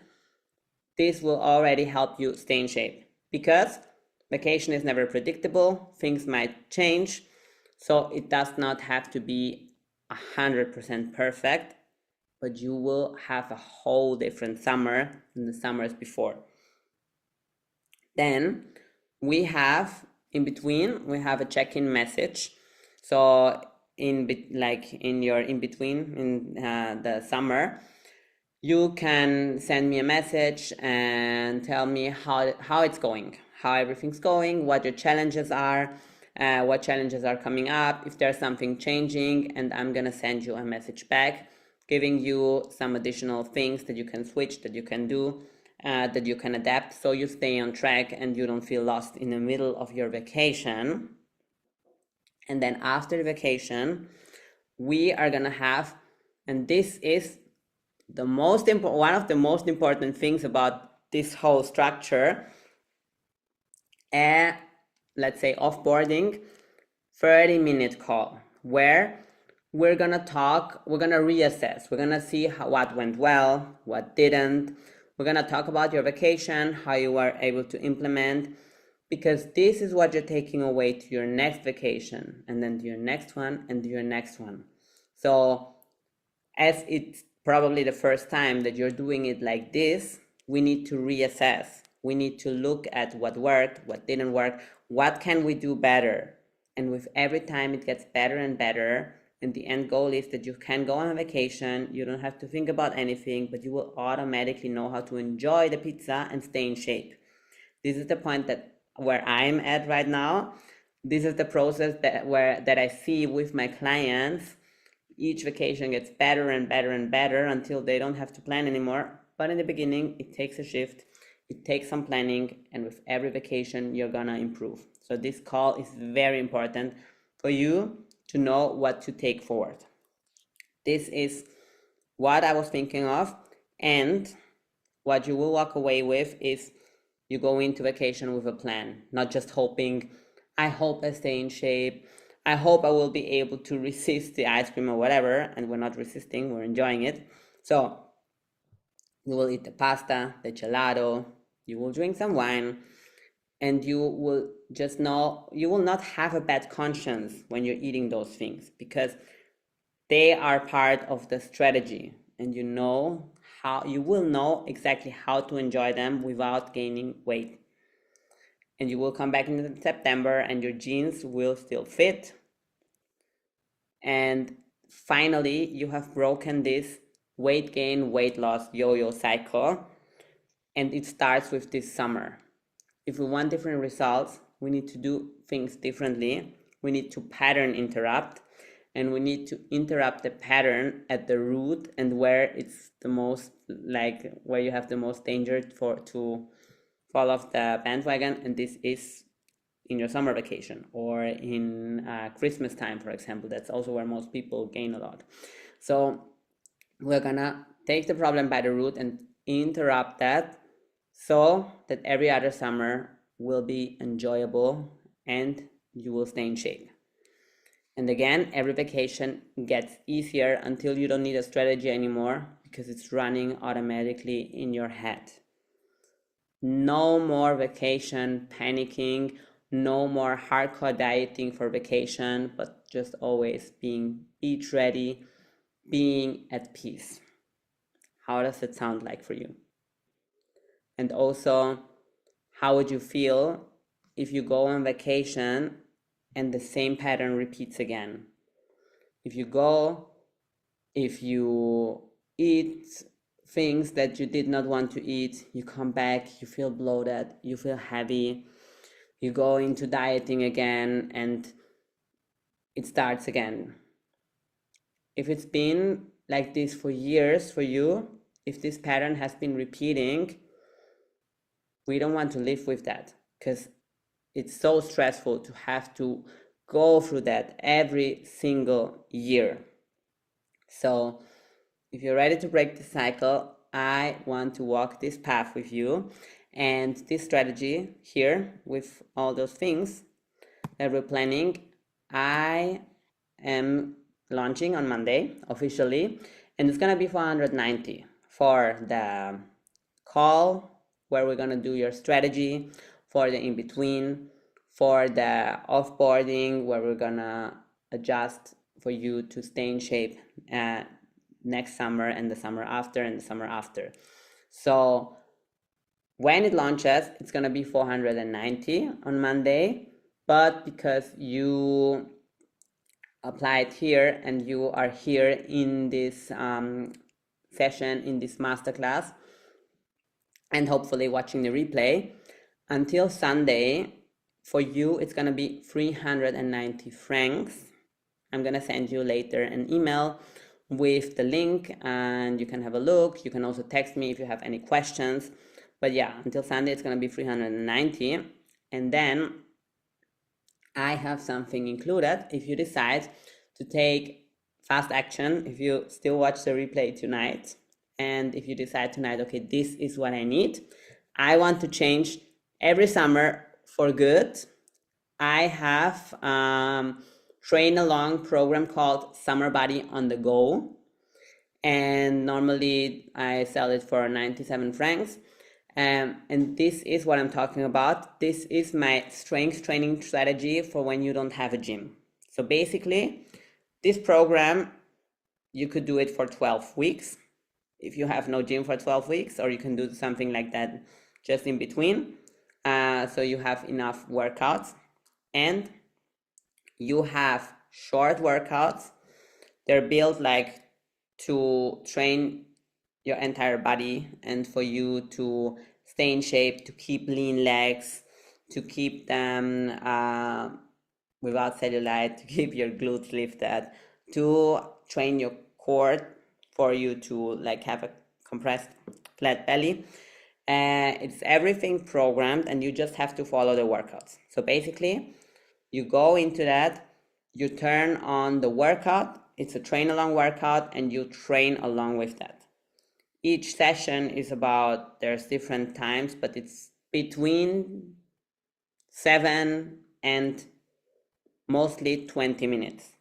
this will already help you stay in shape, because vacation is never predictable, things might change. So it does not have to be 100% perfect, but you will have a whole different summer than the summers before. Then we have in between, we have a check-in message. So in your in between in the summer, you can send me a message and tell me how it's going, how everything's going, what your challenges are, what challenges are coming up, if there's something changing, and I'm gonna send you a message back, giving you some additional things that you can switch, that you can do, that you can adapt, so you stay on track and you don't feel lost in the middle of your vacation. And then after the vacation, we are gonna have, and this is one of the most important things about this whole structure, let's say offboarding, 30-minute call where we're gonna talk, we're gonna reassess, we're gonna see what went well, what didn't. We're gonna talk about your vacation, how you were able to implement, because this is what you're taking away to your next vacation, and then to your next one, and to your next one. So as it's probably the first time that you're doing it like this, we need to reassess. We need to look at what worked, what didn't work, what can we do better. And with every time it gets better and better. And the end goal is that you can go on a vacation, you don't have to think about anything, but you will automatically know how to enjoy the pizza and stay in shape. This is the point that where I'm at right now. This is the process that I see with my clients. Each vacation gets better and better and better until they don't have to plan anymore. But in the beginning, it takes a shift, it takes some planning, and with every vacation, you're gonna improve. So this call is very important for you to know what to take forward. This is what I was thinking of, and what you will walk away with is you go into vacation with a plan, not just hoping, I hope I stay in shape, I hope I will be able to resist the ice cream or whatever, and we're not resisting, we're enjoying it. So you will eat the pasta, the gelato, you will drink some wine, and you will just know, you will not have a bad conscience when you're eating those things, because they are part of the strategy, and you will know exactly how to enjoy them without gaining weight. And you will come back in September and your jeans will still fit. And finally, you have broken this weight gain, weight loss yo-yo cycle. And it starts with this summer. If we want different results, we need to do things differently. We need to pattern interrupt, and we need to interrupt the pattern at the root and where it's the most, like where you have the most danger to fall off the bandwagon. And this is in your summer vacation or in Christmas time, for example. That's also where most people gain a lot. So we're gonna take the problem by the root and interrupt that, so that every other summer will be enjoyable and you will stay in shape. And again, every vacation gets easier until you don't need a strategy anymore, because it's running automatically in your head. No more vacation panicking, no more hardcore dieting for vacation, but just always being beach ready, being at peace. How does it sound like for you? And also, how would you feel if you go on vacation and the same pattern repeats again? If you eat things that you did not want to eat, you come back, you feel bloated, you feel heavy, you go into dieting again, and it starts again. If it's been like this for years for you, if this pattern has been repeating, we don't want to live with that, because it's so stressful to have to go through that every single year. So if you're ready to break the cycle, I want to walk this path with you. And this strategy here, with all those things that we're planning, I am launching on Monday officially, and it's gonna be 490 for the call where we're gonna do your strategy, for the in-between, for the offboarding where we're gonna adjust for you to stay in shape next summer and the summer after and the summer after. So when it launches, it's gonna be 490 on Monday, but because you applied here and you are here in this session, in this masterclass, and hopefully watching the replay, until Sunday, for you, it's gonna be 390 francs. I'm gonna send you later an email with the link and you can have a look. You can also text me if you have any questions. But yeah, until Sunday, it's gonna be 390. And then I have something included if you decide to take fast action, if you still watch the replay tonight, And if you decide tonight, okay, this is what I need, I want to change every summer for good, I have train along program called Summer Body on the Go. And normally I sell it for 97 francs. And this is what I'm talking about. This is my strength training strategy for when you don't have a gym. So basically, this program, you could do it for 12 weeks if you have no gym for 12 weeks, or you can do something like that just in between. So you have enough workouts, and you have short workouts. They're built like to train your entire body and for you to stay in shape, to keep lean legs, to keep them without cellulite, to keep your glutes lifted, to train your core for you to like have a compressed flat belly. It's everything programmed, and you just have to follow the workouts. So basically, you go into that, you turn on the workout, it's a train along workout, and you train along with that. Each session is about, there's different times, but it's between 7 and mostly 20 minutes.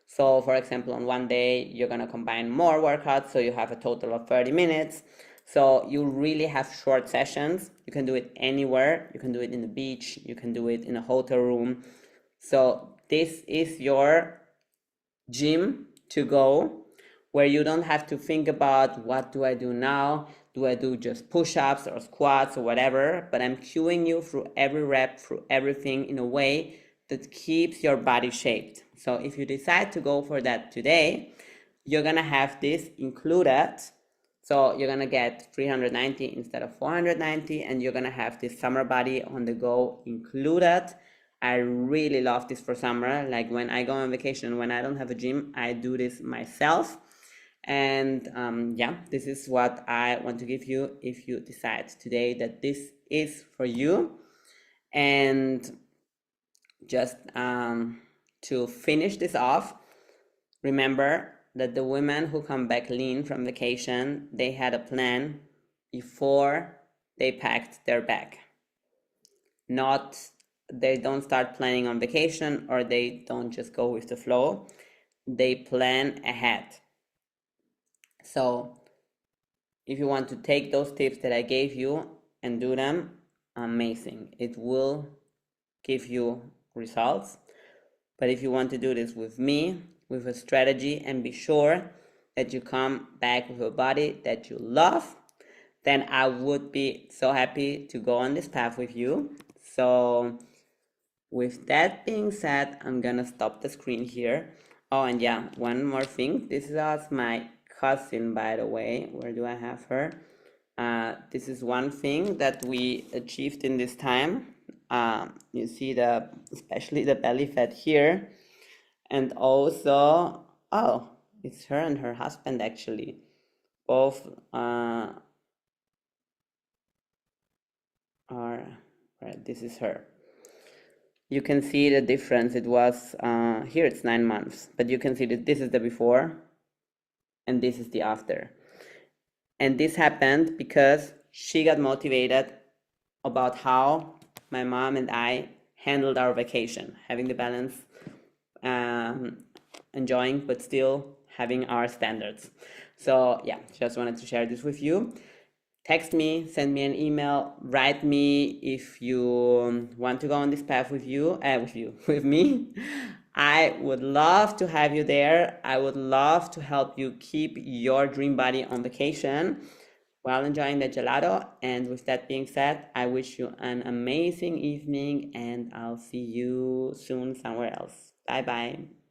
So for example, on one day, you're gonna combine more workouts, so you have a total of 30 minutes. So you really have short sessions. You can do it anywhere. You can do it in the beach. You can do it in a hotel room. So this is your gym to go, where you don't have to think about what do I do now? Do I do just push-ups or squats or whatever? But I'm cueing you through every rep, through everything in a way that keeps your body shaped. So if you decide to go for that today, you're gonna have this included. So you're gonna get 390 instead of 490, and you're gonna have this Summer Body on the Go included. I really love this for summer. Like when I go on vacation, when I don't have a gym, I do this myself. And yeah, this is what I want to give you if you decide today that this is for you. And just to finish this off, remember that the women who come back lean from vacation, they had a plan before they packed their bag. Not, they don't start planning on vacation, or they don't just go with the flow. They plan ahead. So if you want to take those tips that I gave you and do them, amazing. It will give you results. But if you want to do this with me, with a strategy, and be sure that you come back with a body that you love, then I would be so happy to go on this path with you. So with that being said, I'm gonna stop the screen here. Oh, and yeah, one more thing. This is my cousin, by the way. Where do I have her? This is one thing that we achieved in this time. You see especially the belly fat here. And also, oh, it's her and her husband actually. Both are, right, this is her. You can see the difference. It was, here it's 9 months, but you can see that this is the before and this is the after. And this happened because she got motivated about how my mom and I handled our vacation, having the balance, enjoying, but still having our standards. So yeah, just wanted to share this with you. Text me, send me an email, write me if you want to go on this path with with me. I would love to have you there. I would love to help you keep your dream body on vacation while enjoying the gelato. And with that being said, I wish you an amazing evening, and I'll see you soon somewhere else. Bye bye.